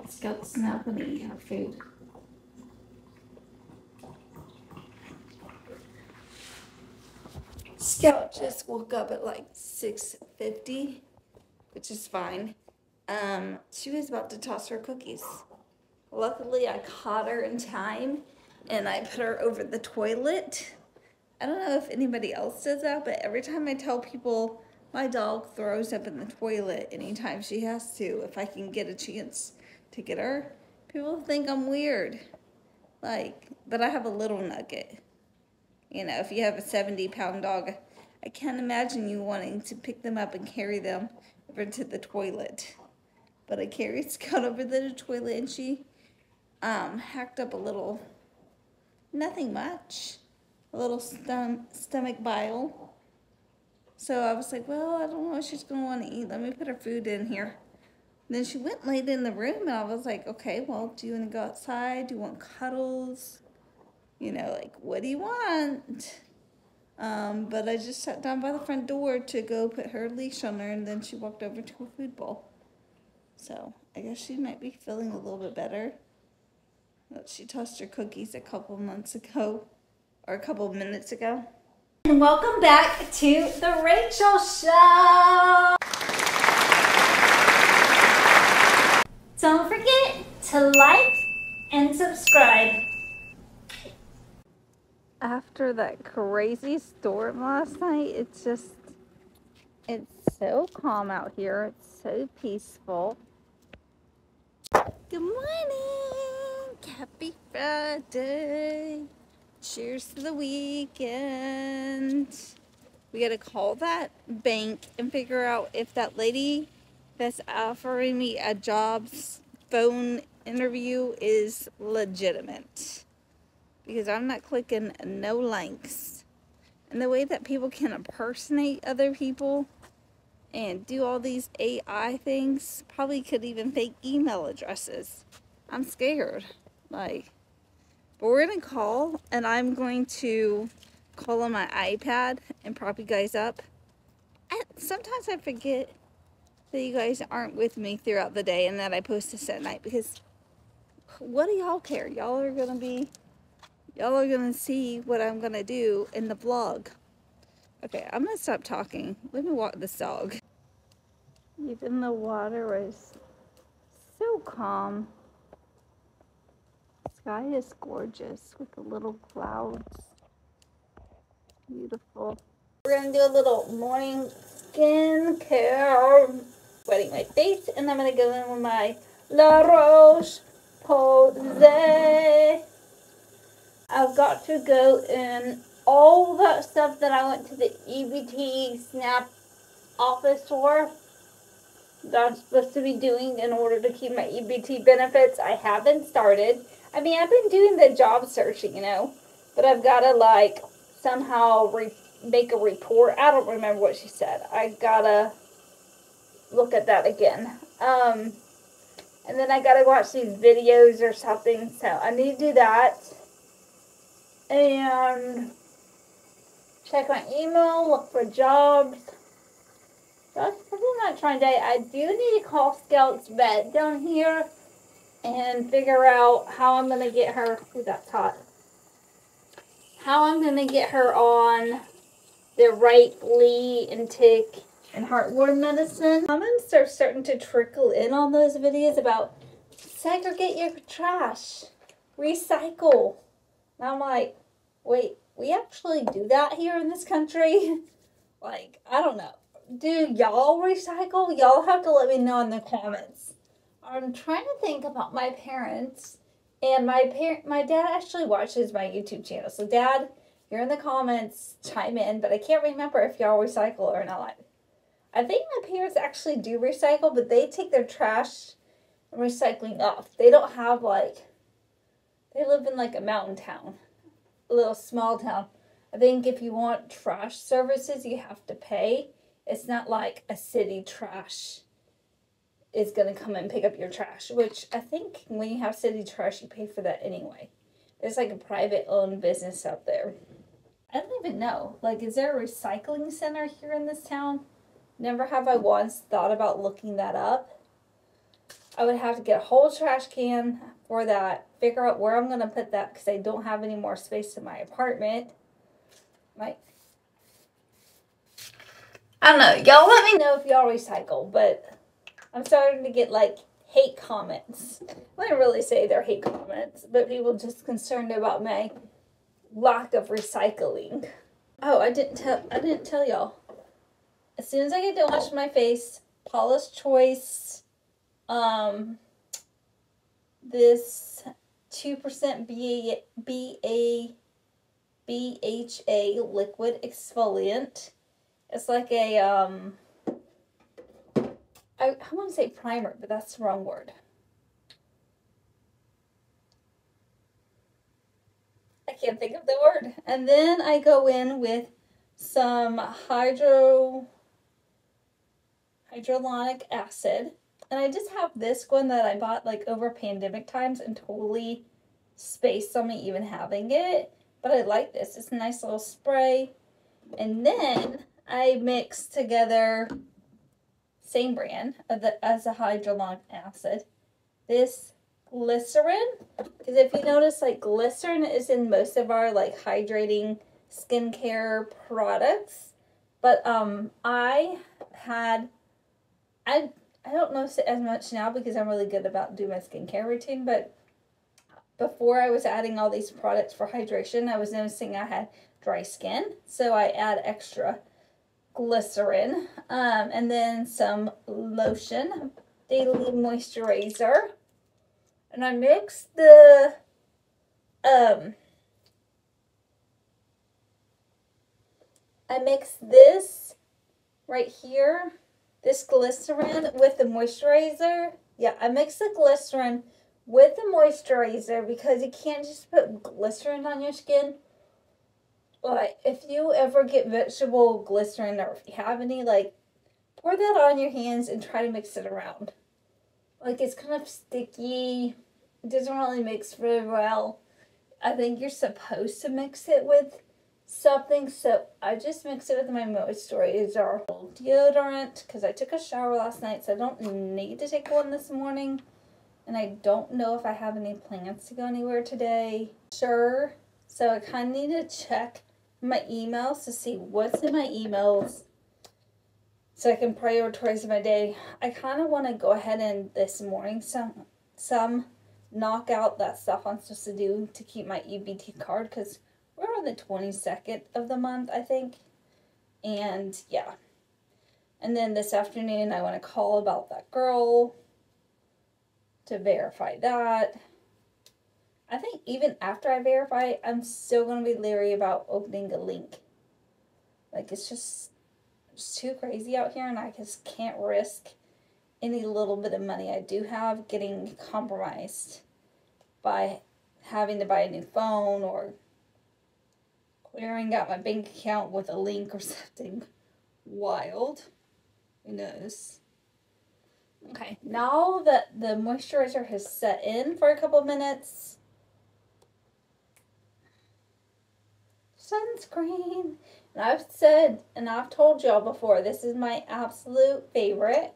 Scout's not going to eat her food. Scout just woke up at like 6:50, which is fine. She was about to toss her cookies. Luckily, I caught her in time, and I put her over the toilet. I don't know if anybody else does that, but every time I tell people my dog throws up in the toilet anytime she has to, if I can get a chance to get her, people think I'm weird. Like, but I have a little nugget. You know, if you have a 70-pound dog, I can't imagine you wanting to pick them up and carry them over to the toilet. But I carried Scout over to the toilet, and she hacked up a little, nothing much, a little stomach bile. So I was like, well, I don't know what she's going to want to eat. Let me put her food in here. And then she went and laid in the room, and I was like, okay, well, do you want to go outside? Do you want cuddles? You know, like, what do you want? But I just sat down by the front door to go put her leash on her, and then she walked over to a food bowl. So I guess she might be feeling a little bit better. She tossed her cookies a couple months ago, or a couple minutes ago. And welcome back to the Rachel Show. Don't forget to like and subscribe. After that crazy storm last night, it's so calm out here. It's so peaceful. Good morning. Happy Friday. Cheers to the weekend. We gotta call that bank and figure out if that lady that's offering me a jobs phone interview is legitimate. Because I'm not clicking no links. And the way that people can impersonate other people and do all these AI things, probably could even fake email addresses. I'm scared. Like, but we're gonna call, and I'm going to call on my iPad and prop you guys up. Sometimes I forget that you guys aren't with me throughout the day and that I post this at night, because what do y'all care? Y'all are gonna see what I'm gonna do in the vlog. Okay, I'm gonna stop talking. Let me walk this dog. Even the water is so calm. The sky is gorgeous with the little clouds. Beautiful. We're gonna do a little morning skincare. Wetting my face, and I'm gonna go in with my La Roche-Posay. I've got to go in all that stuff that I went to the EBT SNAP office for that I'm supposed to be doing in order to keep my EBT benefits. I haven't started. I mean, I've been doing the job searching, you know, but I've got to, like, somehow make a report. I don't remember what she said. I gotta look at that again. And then I gotta watch these videos or something, so I need to do that. And check my email, look for jobs. That's pretty much my day. I do need to call Scout's vet down here and figure out how I'm going to get her, ooh, that's hot, how I'm going to get her on the right flea and tick and heartworm medicine. Comments are starting to trickle in on those videos about segregate your trash, recycle. And I'm like, wait, we actually do that here in this country? Like, I don't know. Do y'all recycle? Y'all have to let me know in the comments. I'm trying to think about my parents. And my dad actually watches my YouTube channel. So, Dad, you're in the comments, chime in. But I can't remember if y'all recycle or not. I think my parents actually do recycle, but they take their trash and recycling off. They don't have, like, they live in, like, a mountain town. A little small town. I think if you want trash services, you have to pay. It's not like a city trash is going to come and pick up your trash, which I think when you have city trash, you pay for that anyway. There's like a private owned business out there. I don't even know. Like, is there a recycling center here in this town? Never have I once thought about looking that up. I would have to get a whole trash can for that. Figure out where I'm going to put that because I don't have any more space in my apartment. I don't know. Y'all let me know if y'all recycle, but I'm starting to get like hate comments. I wouldn't really say they're hate comments, but people just concerned about my lack of recycling. Oh, I didn't tell y'all. As soon as I get done washing my face, Paula's Choice, this 2% BHA liquid exfoliant. It's like a, I want to say primer, but that's the wrong word. I can't think of the word. And then I go in with some hyaluronic acid. And I just have this one that I bought like over pandemic times and totally spaced on me even having it. But I like this. It's a nice little spray. And then I mix together, same brand as a hyaluronic acid, this glycerin. Because if you notice, like, glycerin is in most of our like hydrating skincare products. But I don't notice it as much now because I'm really good about doing my skincare routine, but before I was adding all these products for hydration, I was noticing I had dry skin, so I add extra glycerin, and then some lotion, daily moisturizer, and I mix the I mix this right here, this glycerin with the moisturizer. Yeah, I mix the glycerin with the moisturizer because you can't just put glycerin on your skin. Like, if you ever get vegetable glycerin, or if you have any, like, pour that on your hands and try to mix it around. Like, it's kind of sticky. It doesn't really mix very well. I think you're supposed to mix it with something, so I just mix it with my moisturizer. Deodorant, because I took a shower last night, so I don't need to take one this morning. And I don't know if I have any plans to go anywhere today. Sure. So I kind of need to check my emails to see what's in my emails so I can prioritize my day. I kind of want to go ahead and this morning some knock out that stuff I'm supposed to do to keep my EBT card, because we're on the 22nd of the month, I think. And yeah. And then this afternoon I want to call about that girl to verify that. I think even after I verify, I'm still going to be leery about opening a link. Like, it's just too crazy out here, and I just can't risk any little bit of money I do have getting compromised by having to buy a new phone or clearing out my bank account with a link or something wild. Who knows? Okay, now that the moisturizer has set in for a couple minutes, sunscreen. And I've said, and I've told y'all before, this is my absolute favorite.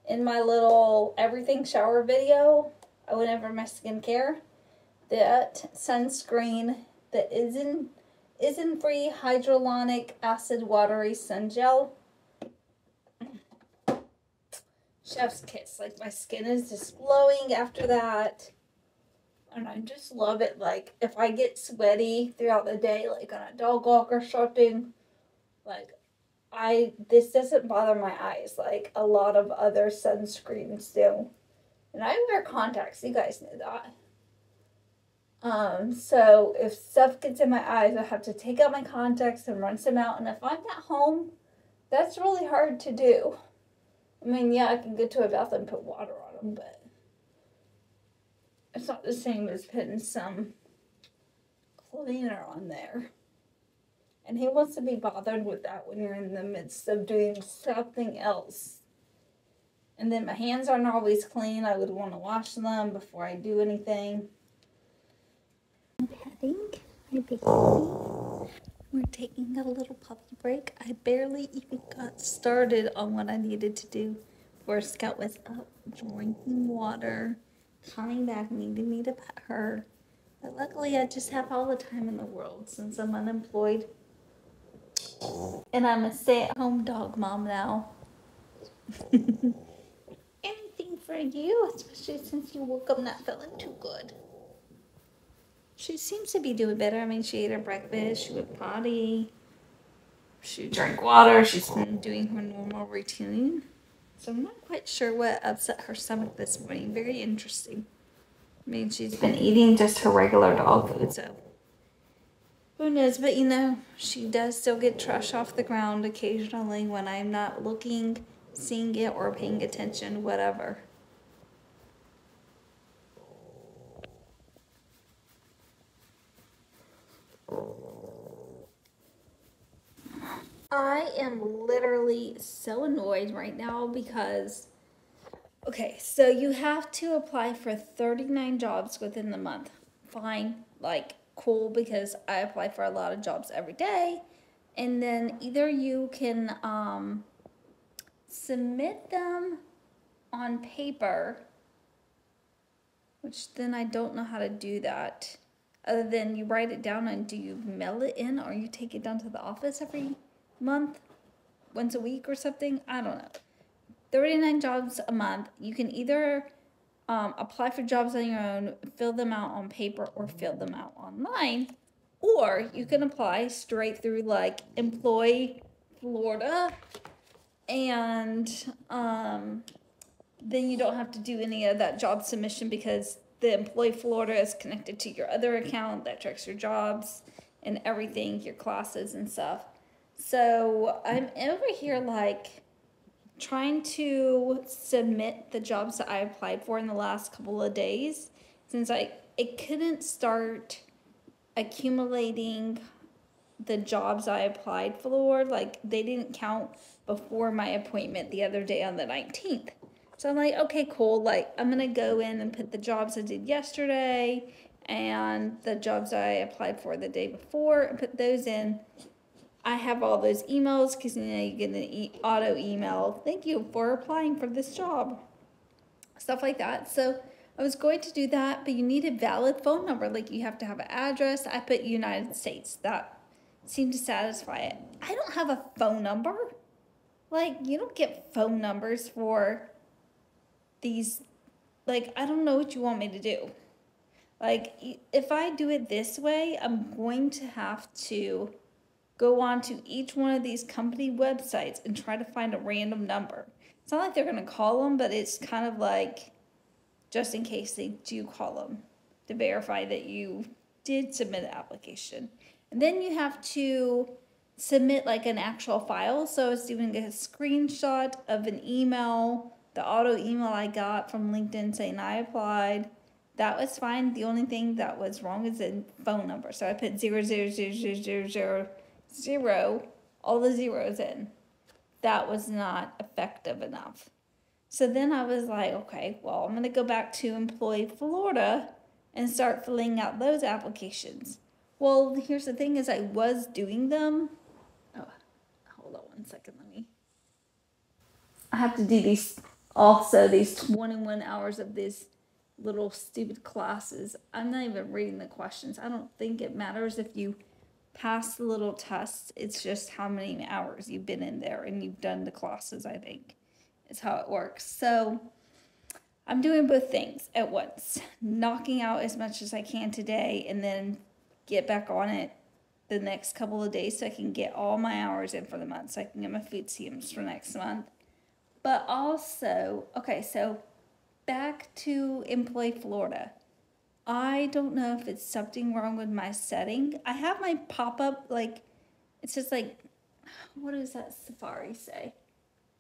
In my little everything shower video, I went over my skincare. That sunscreen, that Isn't-Free Hyaluronic Acid Watery Sun Gel. Chef's kiss. Like, my skin is just glowing after that. And I just love it. Like, if I get sweaty throughout the day, like on a dog walk or something, like, this doesn't bother my eyes like a lot of other sunscreens do. And I wear contacts. You guys know that. So if stuff gets in my eyes, I have to take out my contacts and rinse them out. And if I'm at home, that's really hard to do. I mean, yeah, I can go to a bath and put water on them, but it's not the same as putting some cleaner on there. And who wants to be bothered with that when you're in the midst of doing something else? And then my hands aren't always clean. I would want to wash them before I do anything. I'm petting my baby. We're taking a little puppy break. I barely even got started on what I needed to do before Scout was up drinking water, coming back, needing me to pet her. But luckily, I just have all the time in the world since I'm unemployed. And I'm a stay-at-home dog mom now. Anything for you, especially since you woke up not feeling too good. She seems to be doing better. I mean, she ate her breakfast, she went potty, she drank water, she's been doing her normal routine. So I'm not quite sure what upset her stomach this morning. Very interesting. I mean, she's been eating just her regular dog food, so who knows? But you know, she does still get trash off the ground occasionally when I'm not looking, seeing it, or paying attention, whatever. I am literally so annoyed right now because, okay, so you have to apply for 39 jobs within the month. Fine, like, cool, because I apply for a lot of jobs every day. And then either you can submit them on paper, which then I don't know how to do that. Other than you write it down, and do you mail it in, or you take it down to the office every month, once a week or something? I don't know. 39 jobs a month. You can either apply for jobs on your own, fill them out on paper, or fill them out online. Or you can apply straight through like Employ Florida, and then you don't have to do any of that job submission because the Employ Florida is connected to your other account that tracks your jobs and everything, your classes and stuff. So I'm over here like trying to submit the jobs that I applied for in the last couple of days since it couldn't start accumulating the jobs I applied for. Like, they didn't count before my appointment the other day on the 19th. So I'm like, okay, cool. Like, I'm going to go in and put the jobs I did yesterday and the jobs I applied for the day before and put those in. I have all those emails because, you know, you get an auto email. Thank you for applying for this job. Stuff like that. So I was going to do that, but you need a valid phone number. Like, you have to have an address. I put United States. That seemed to satisfy it. I don't have a phone number. Like, you don't get phone numbers for these. Like, I don't know what you want me to do. Like, if I do it this way, I'm going to have to go on to each one of these company websites and try to find a random number. It's not like they're going to call them, but it's kind of like just in case they do call them to verify that you did submit an application. And then you have to submit like an actual file. So I was doing a screenshot of an email, the auto email I got from LinkedIn saying I applied. That was fine. The only thing that was wrong is the phone number. So I put 0000000, all the zeros in. That was not effective enough. So then I was like, okay, well, I'm going to go back to Employ Florida and start filling out those applications. Well, here's the thing is I was doing them. Oh, hold on one second. I have to do these 21 hours of these little stupid classes. I'm not even reading the questions. I don't think it matters if you pass the little tests. It's just how many hours you've been in there and you've done the classes, I think, is how it works. So I'm doing both things at once, knocking out as much as I can today and then get back on it the next couple of days so I can get all my hours in for the month so I can get my food stamps for next month. But also, okay, so back to Employ Florida. I don't know if it's something wrong with my setting. I have my pop-up, like, it's just like, what does that Safari say?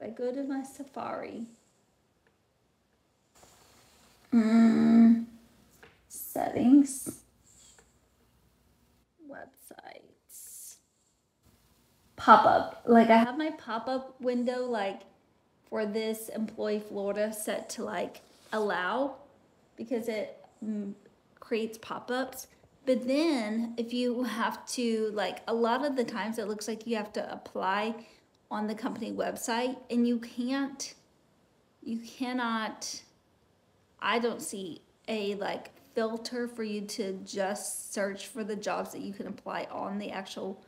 If I go to my Safari, settings, websites, pop-up. Like, I have my pop-up window, like, for this Employ Florida set to, like, allow, because it creates pop-ups. But then if you have to, like, a lot of the times it looks like you have to apply on the company website and you can't you cannot, I don't see a like filter for you to just search for the jobs that you can apply on the actual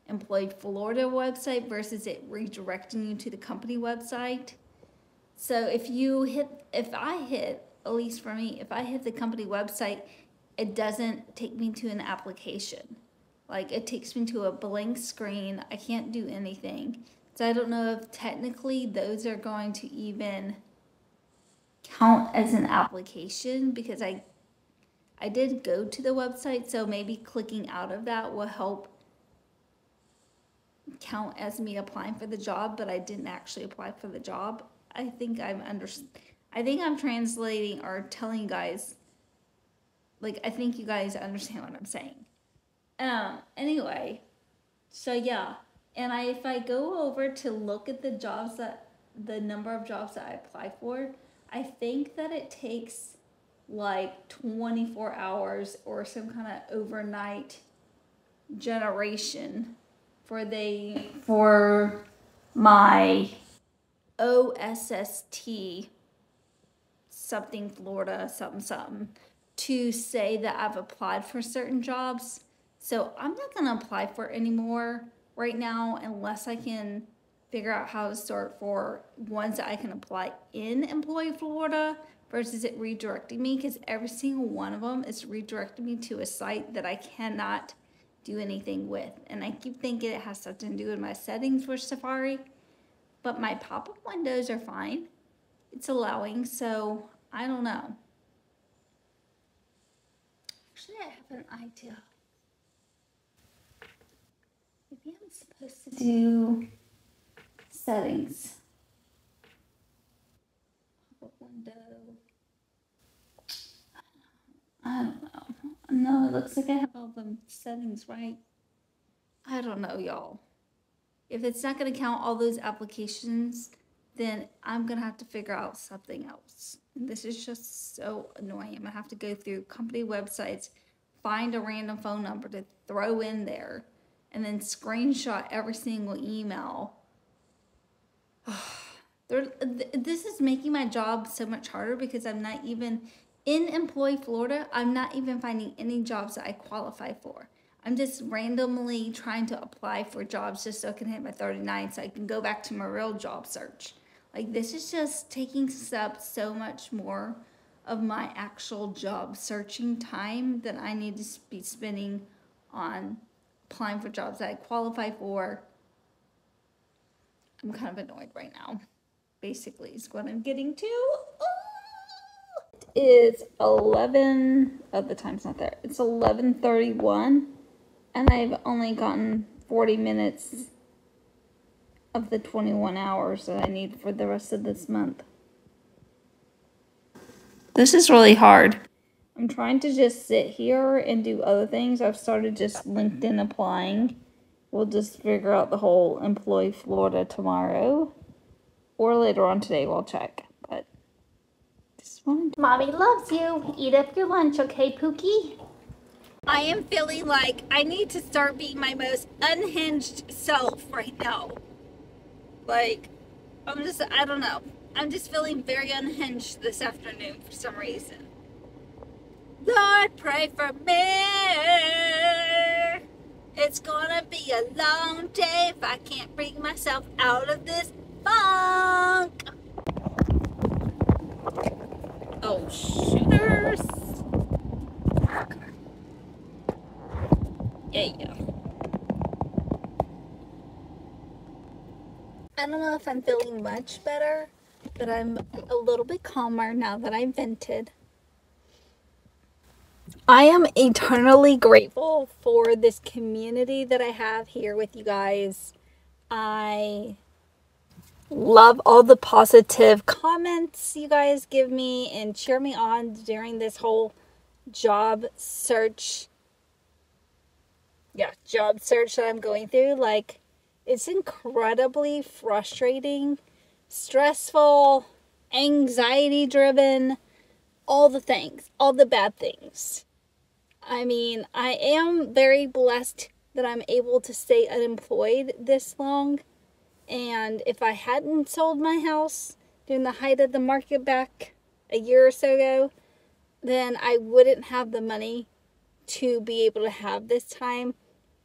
Employee Florida website versus it redirecting you to the company website. So if I hit, at least for me, if I hit the company website, it doesn't take me to an application. Like it takes me to a blank screen. I can't do anything. So I don't know if technically those are going to even count as an application because I did go to the website, so maybe clicking out of that will help count as me applying for the job, but I didn't actually apply for the job. I think I'm translating or telling you guys, like, I think you guys understand what I'm saying. Anyway, so yeah, and if I go over to look at the number of jobs that I applied for, I think that it takes like 24 hours or some kind of overnight generation for my OSST something Florida something to say that I've applied for certain jobs. So I'm not going to apply for it anymore right now unless I can figure out how to sort for ones that I can apply in Employee Florida versus it redirecting me, because every single one of them is redirecting me to a site that I cannot do anything with. And I keep thinking it has something to do with my settings for Safari, but my pop-up windows are fine. It's allowing, so I don't know. Actually, I have an idea. Maybe I'm supposed to do settings. Pop-up window. I don't know. No, it looks like I have all the settings right. I don't know, y'all. If it's not going to count all those applications, then I'm going to have to figure out something else. And this is just so annoying. I'm going to have to go through company websites, find a random phone number to throw in there, and then screenshot every single email. This is making my job so much harder because I'm not even in Employee Florida. I'm not even finding any jobs that I qualify for. I'm just randomly trying to apply for jobs just so I can hit my 39 so I can go back to my real job search. Like, this is just taking up so much more of my actual job searching time that I need to be spending on applying for jobs that I qualify for. I'm kind of annoyed right now, basically, is what I'm getting to. It is 11, the time's not there. It's 11:31. And I've only gotten 40 minutes of the 21 hours that I need for the rest of this month. This is really hard. I'm trying to just sit here and do other things. I've started just LinkedIn applying. We'll just figure out the whole Employee Florida tomorrow. Or later on today, we'll check. But just wanted to... Mommy loves you. Eat up your lunch, okay, Pookie? I am feeling like I need to start being my most unhinged self right now. Like, I don't know. I'm just feeling very unhinged this afternoon for some reason. Lord, pray for me. It's gonna be a long day if I can't bring myself out of this funk. Oh, shooters. Yeah. I don't know if I'm feeling much better, but I'm a little bit calmer now that I vented. I am eternally grateful for this community that I have here with you guys. I love all the positive comments you guys give me and cheer me on during this whole job search that I'm going through. Like, it's incredibly frustrating, stressful, anxiety driven, all the things, all the bad things. I mean, I am very blessed that I'm able to stay unemployed this long. And if I hadn't sold my house during the height of the market back a year or so ago, then I wouldn't have the money to be able to have this time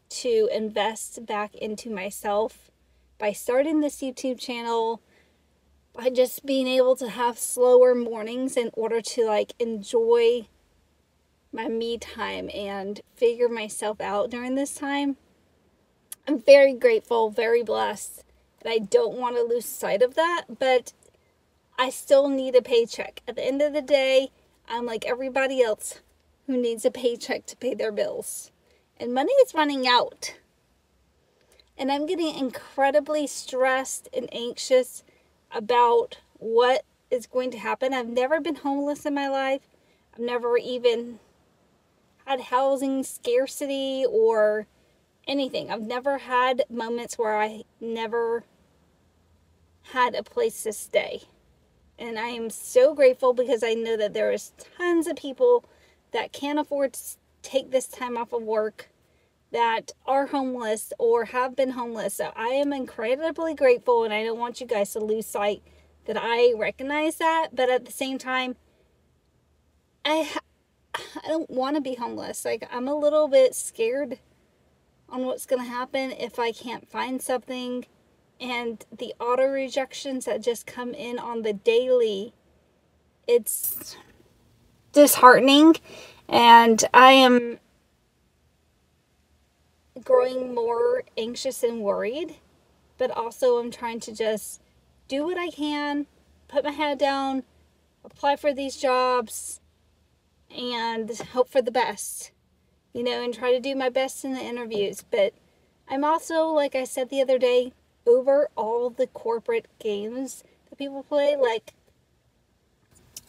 to invest back into myself by starting this YouTube channel, by just being able to have slower mornings in order to like enjoy my me time and figure myself out during this time. I'm very grateful, very blessed, and I don't want to lose sight of that, but I still need a paycheck. At the end of the day, I'm like everybody else who needs a paycheck to pay their bills. And money is running out. And I'm getting incredibly stressed and anxious about what is going to happen. I've never been homeless in my life. I've never even had housing scarcity or anything. I've never had moments where I never had a place to stay. And I am so grateful because I know that there is tons of people that can't afford to take this time off of work that are homeless or have been homeless. So I am incredibly grateful, and I don't want you guys to lose sight that I recognize that. But at the same time, I don't want to be homeless. Like, I'm a little bit scared on what's going to happen if I can't find something. And the auto rejections that just come in on the daily, it's disheartening. And I am growing more anxious and worried, but also I'm trying to just do what I can, put my head down, apply for these jobs, and hope for the best, and try to do my best in the interviews. But I'm also, like I said the other day, over all the corporate games that people play. Like,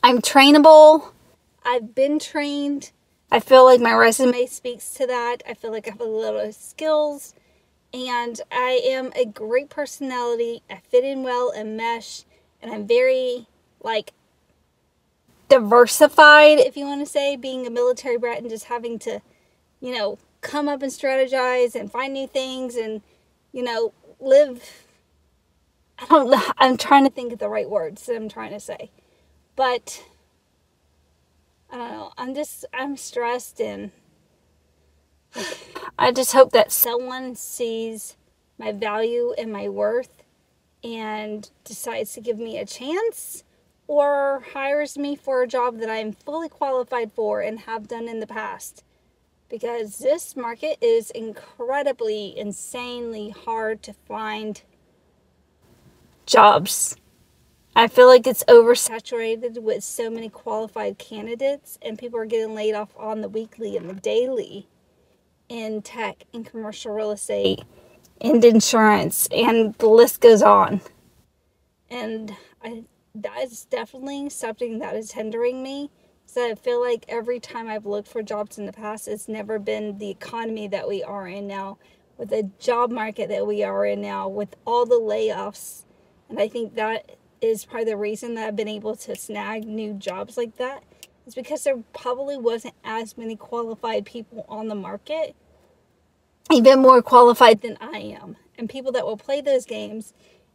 I'm trainable. I've been trained. I feel like my resume speaks to that. I feel like I have a lot of skills, and I am a great personality. I fit in well and mesh, and I'm very, like, diversified, if you want to say, being a military brat and just having to, come up and strategize and find new things and, live. I don't know. I'm trying to think of the right words that I'm trying to say, but I don't know. I'm stressed, and I just hope that someone sees my value and my worth and decides to give me a chance or hires me for a job that I'm fully qualified for and have done in the past. Because this market is incredibly, insanely hard to find jobs. I feel like it's oversaturated with so many qualified candidates, and people are getting laid off on the weekly and the daily in tech and commercial real estate and insurance, and the list goes on. And that is definitely something that is hindering me. So I feel like every time I've looked for jobs in the past, it's never been the economy that we are in now, with the job market that we are in now, with all the layoffs. And I think that is part of the reason that I've been able to snag new jobs like that. It's because there probably wasn't as many qualified people on the market, even more qualified than I am, and people that will play those games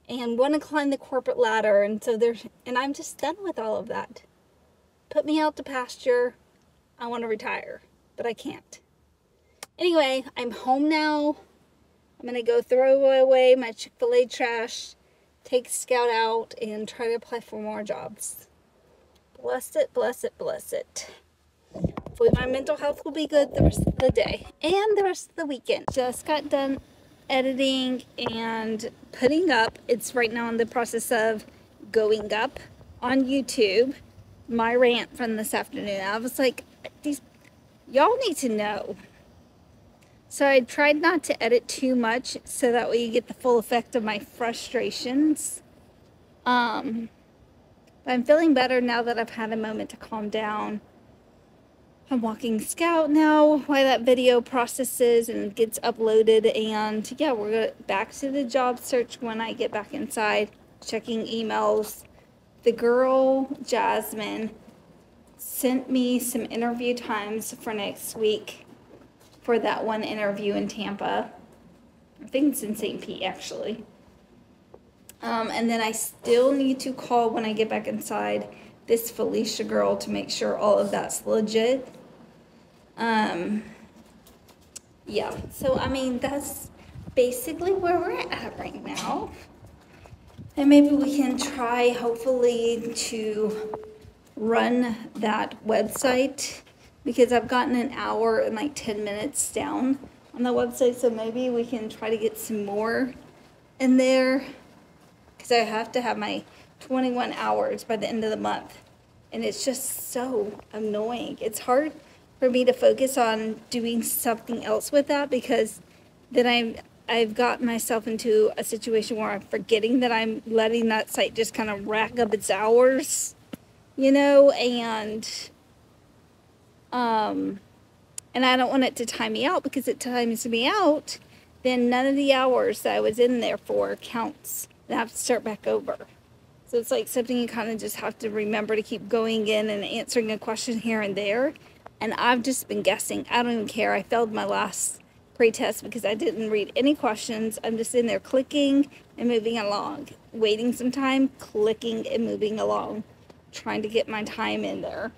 and want to climb the corporate ladder. And I'm just done with all of that. Put me out to pasture. I want to retire, but I can't. Anyway, I'm home now. I'm going to go throw away my Chick-fil-A trash, take Scout out, and try to apply for more jobs. Bless it, bless it, bless it. Hopefully my mental health will be good the rest of the day and the rest of the weekend. Just got done editing and putting up. It's right now in the process of going up on YouTube. My rant from this afternoon. I was like, y'all need to know. So I tried not to edit too much so that way you get the full effect of my frustrations. But I'm feeling better now that I've had a moment to calm down. I'm walking Scout now while that video processes and gets uploaded. And yeah, we're back to the job search when I get back inside, checking emails. The girl, Jasmine, sent me some interview times for next week for that one interview in Tampa. I think it's in St. Pete, actually. And then I still need to call when I get back inside this Felicia girl to make sure all of that's legit. Yeah, so I mean, that's basically where we're at right now. And maybe we can try, hopefully, to run that website, because I've gotten an hour and like 10 minutes down on the website. So maybe we can try to get some more in there, because I have to have my 21 hours by the end of the month. And it's just so annoying. It's hard for me to focus on doing something else with that, because then I've gotten myself into a situation where I'm forgetting that I'm letting that site just kind of rack up its hours, you know, and I don't want it to time me out, because it times me out, then none of the hours that I was in there for counts, and I have to start back over. So it's like something you kind of just have to remember to keep going in and answering a question here and there. And I've just been guessing. I don't even care. I failed my last pre-test because I didn't read any questions. I'm just in there clicking and moving along, waiting some time, clicking and moving along, trying to get my time in there.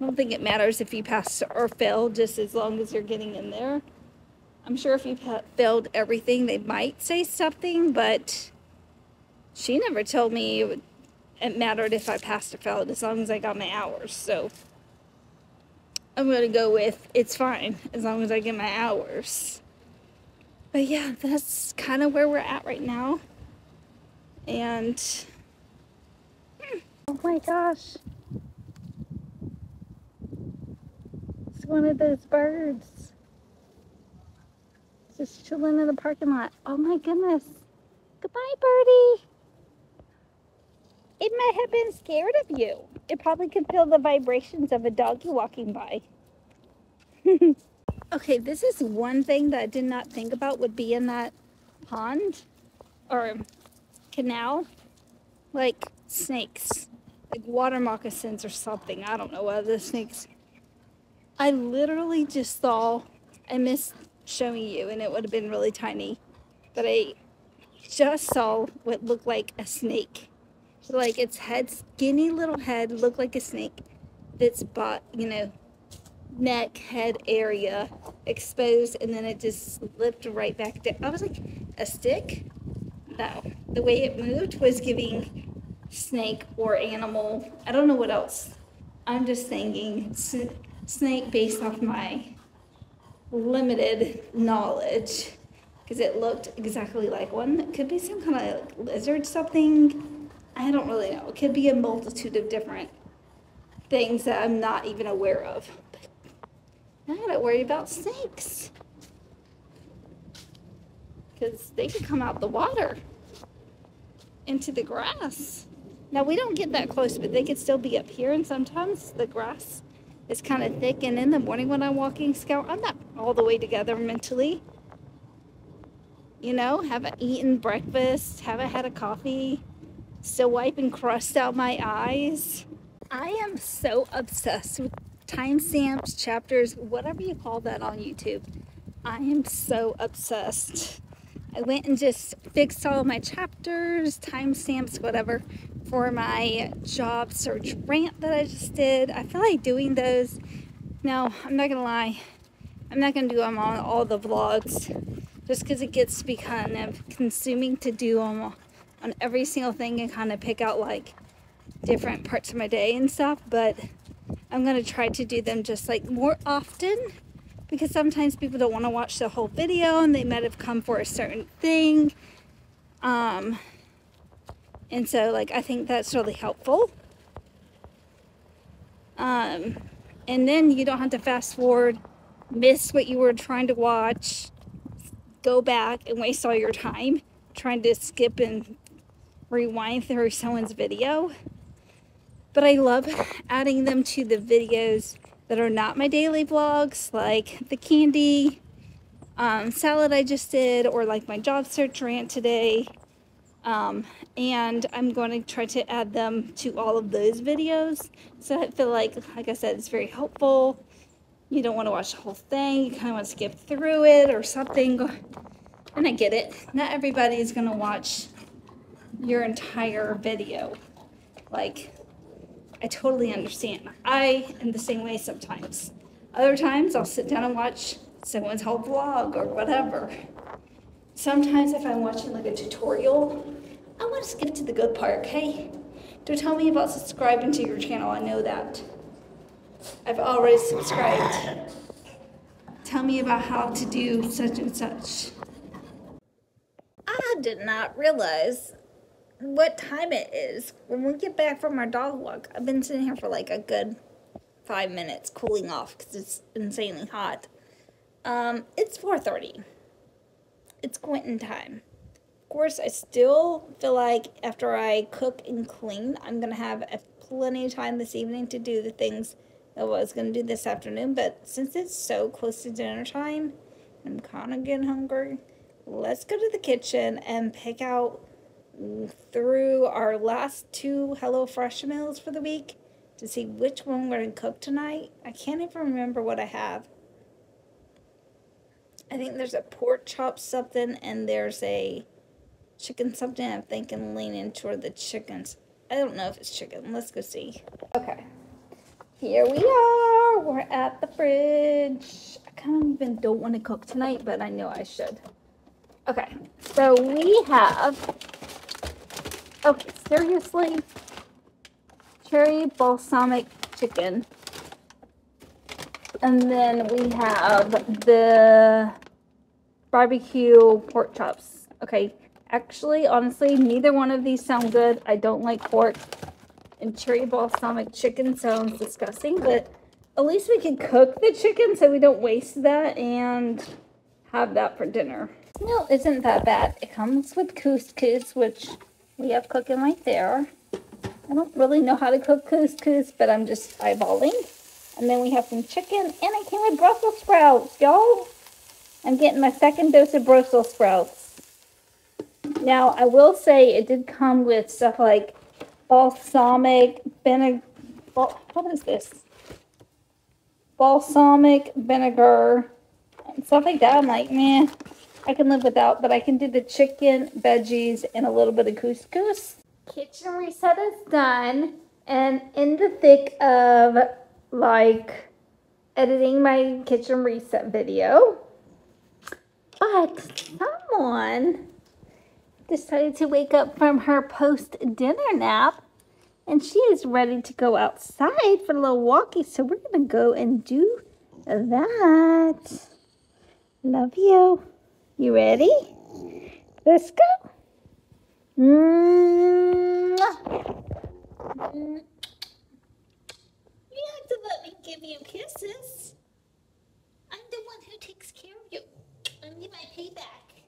I don't think it matters if you pass or fail, just as long as you're getting in there. I'm sure if you failed everything, they might say something, but she never told me it mattered if I passed or failed, as long as I got my hours. So I'm going to go with it's fine as long as I get my hours. But yeah, that's kind of where we're at right now. And oh my gosh, it's one of those birds just chilling in the parking lot. Oh my goodness. Goodbye, birdie. It might have been scared of you. It probably could feel the vibrations of a doggy walking by. Okay, this is one thing that I did not think about would be in that pond or canal. Like snakes, like water moccasins or something. I don't know what the snakes. I literally just saw, I missed showing you, and it would have been really tiny, but I just saw what looked like a snake. Like its head, skinny little head, looked like a snake. Its butt, you know, neck, head area exposed, and then it just slipped right back down. I was like, a stick? No. The way it moved was giving snake or animal. I don't know what else. I'm just thinking snake based off my limited knowledge, because it looked exactly like one. It could be some kind of like lizard something. I don't really know. It could be a multitude of different things that I'm not even aware of. But I gotta worry about snakes, because they can come out the water into the grass. Now we don't get that close, but they could still be up here, and sometimes the grass is kind of thick, and in the morning when I'm walking Scout, I'm not all the way together mentally. You know, haven't eaten breakfast, haven't had a coffee, still wiping crust out my eyes. I am so obsessed with timestamps, chapters, whatever you call that on YouTube. I am so obsessed. I went and just fixed all of my chapters, timestamps, whatever, for my job search rant that I just did. I feel like doing those. Now, I'm not gonna lie, I'm not gonna do them on all the vlogs, just because it gets to be kind of consuming to do them on every single thing and kind of pick out like different parts of my day and stuff. But I'm gonna try to do them just like more often, because sometimes people don't want to watch the whole video and they might have come for a certain thing. And so like I think that's really helpful. And then you don't have to fast forward, miss what you were trying to watch, go back and waste all your time trying to skip and rewind through someone's video. But I love adding them to the videos that are not my daily vlogs, like the candy salad I just did, or like my job search rant today. And I'm going to try to add them to all of those videos. So I feel like I said, it's very helpful. You don't want to watch the whole thing. You kind of want to skip through it or something. And I get it. Not everybody is going to watch your entire video. Like, I totally understand. I am the same way sometimes. Other times I'll sit down and watch someone's whole vlog or whatever. Sometimes if I'm watching like a tutorial, I want to skip to the good part, okay? Don't tell me about subscribing to your channel, I know that. I've already subscribed. Tell me about how to do such and such. I did not realize what time it is when we get back from our dog walk. I've been sitting here for like a good 5 minutes cooling off because it's insanely hot. It's 4:30. It's Quentin time. Of course, I still feel like after I cook and clean, I'm going to have plenty of time this evening to do the things I was going to do this afternoon. But since it's so close to dinner time, I'm kind of getting hungry. Let's go to the kitchen and pick out through our last 2 HelloFresh meals for the week to see which one we're going to cook tonight. I can't even remember what I have. I think there's a pork chop something and there's a chicken something. I'm thinking leaning toward the chickens. I don't know if it's chicken. Let's go see. Okay. Here we are. We're at the fridge. I kind of even don't want to cook tonight, but I know I should. Okay. So we have, okay, seriously, cherry balsamic chicken. And then we have the barbecue pork chops. Okay, actually, honestly, neither one of these sound good. I don't like pork, and cherry balsamic chicken sounds disgusting, but at least we can cook the chicken so we don't waste that and have that for dinner. This meal isn't that bad. It comes with couscous, which we have cooking right there. I don't really know how to cook couscous, but I'm just eyeballing. And then we have some chicken, and it came with Brussels sprouts, y'all. I'm getting my second dose of Brussels sprouts. Now, I will say it did come with stuff like balsamic vinegar. What is this? Balsamic vinegar and stuff like that. I'm like, meh, I can live without, but I can do the chicken, veggies, and a little bit of couscous. Kitchen reset is done, and in the thick of like editing my kitchen reset video, but someone decided to wake up from her post-dinner nap, and she is ready to go outside for a little walkie, so we're gonna go and do that. Love you. You ready? Let's go. You have to let me give you kisses. I'm the one who takes care of you. I need my payback.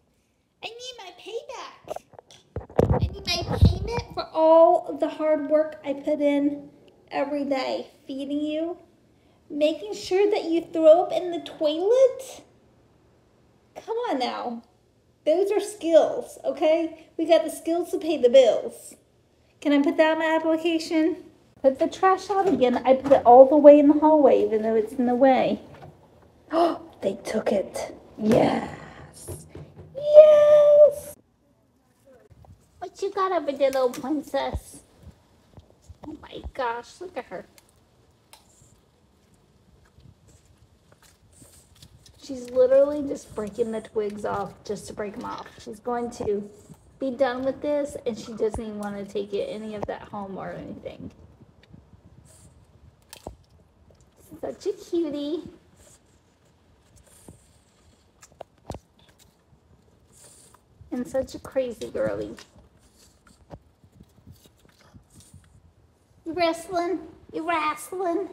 I need my payback. I need my payment for all the hard work I put in every day. Feeding you. Making sure that you throw up in the toilet. Come on now. Those are skills, okay? We got the skills to pay the bills. Can I put that in my application? Put the trash out again. I put it all the way in the hallway, even though it's in the way. Oh, they took it. Yes. Yes. What you got over there, little princess? Oh my gosh, look at her. She's literally just breaking the twigs off just to break them off. She's going to be done with this, and she doesn't even want to take it any of that home or anything. Such a cutie. And such a crazy girly. You wrestling? You wrestling?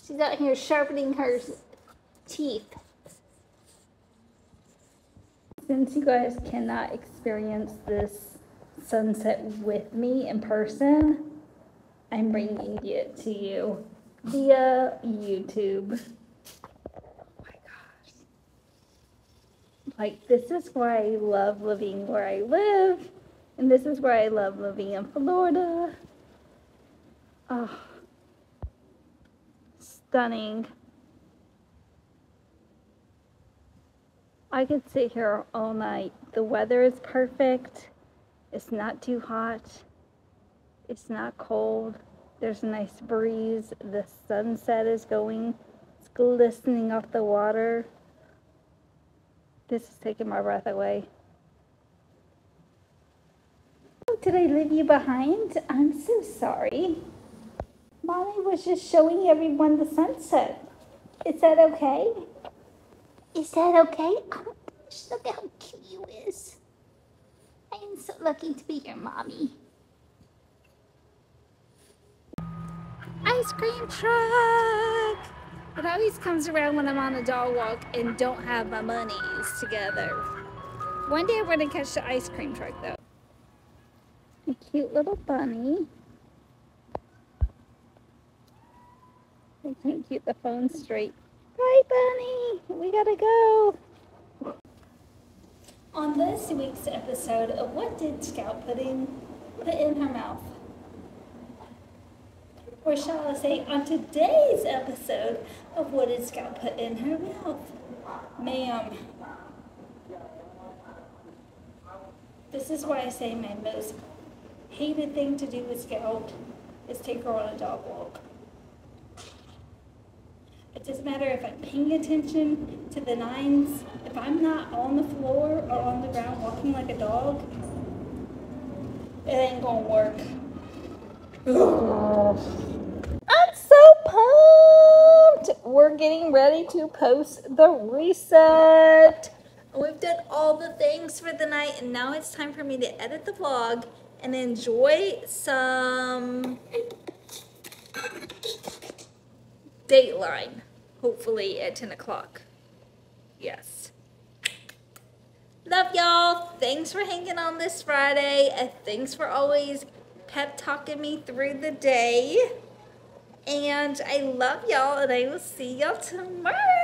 She's out here sharpening her teeth. Since you guys cannot experience this sunset with me in person, I'm bringing it to you via YouTube. Oh my gosh. Like, this is why I love living where I live, and this is why I love living in Florida. Oh, stunning. I could sit here all night. The weather is perfect. It's not too hot. It's not cold. There's a nice breeze. The sunset is going. It's glistening off the water. This is taking my breath away. Oh, did I leave you behind? I'm so sorry. Mommy was just showing everyone the sunset. Is that okay? Is that okay? Oh my gosh, look how cute you is. I am so lucky to be your mommy. Ice cream truck! It always comes around when I'm on a dog walk and don't have my monies together. One day I'm going to catch the ice cream truck though. A cute little bunny. I can't keep the phone straight. Bye, bunny! We gotta go! On this week's episode of What Did Scout put in her mouth? Or shall I say, on today's episode of What Did Scout Put in Her Mouth? Ma'am. This is why I say my most hated thing to do with Scout is take her on a dog walk. It doesn't matter if I'm paying attention to the nines. If I'm not on the floor or on the ground walking like a dog, it ain't gonna work. I'm so pumped! We're getting ready to post the reset. We've done all the things for the night, and now it's time for me to edit the vlog and enjoy some Dateline, hopefully at 10 o'clock. Yes. Love y'all. Thanks for hanging on this Friday. And thanks for always pep talking me through the day. And I love y'all, and I will see y'all tomorrow.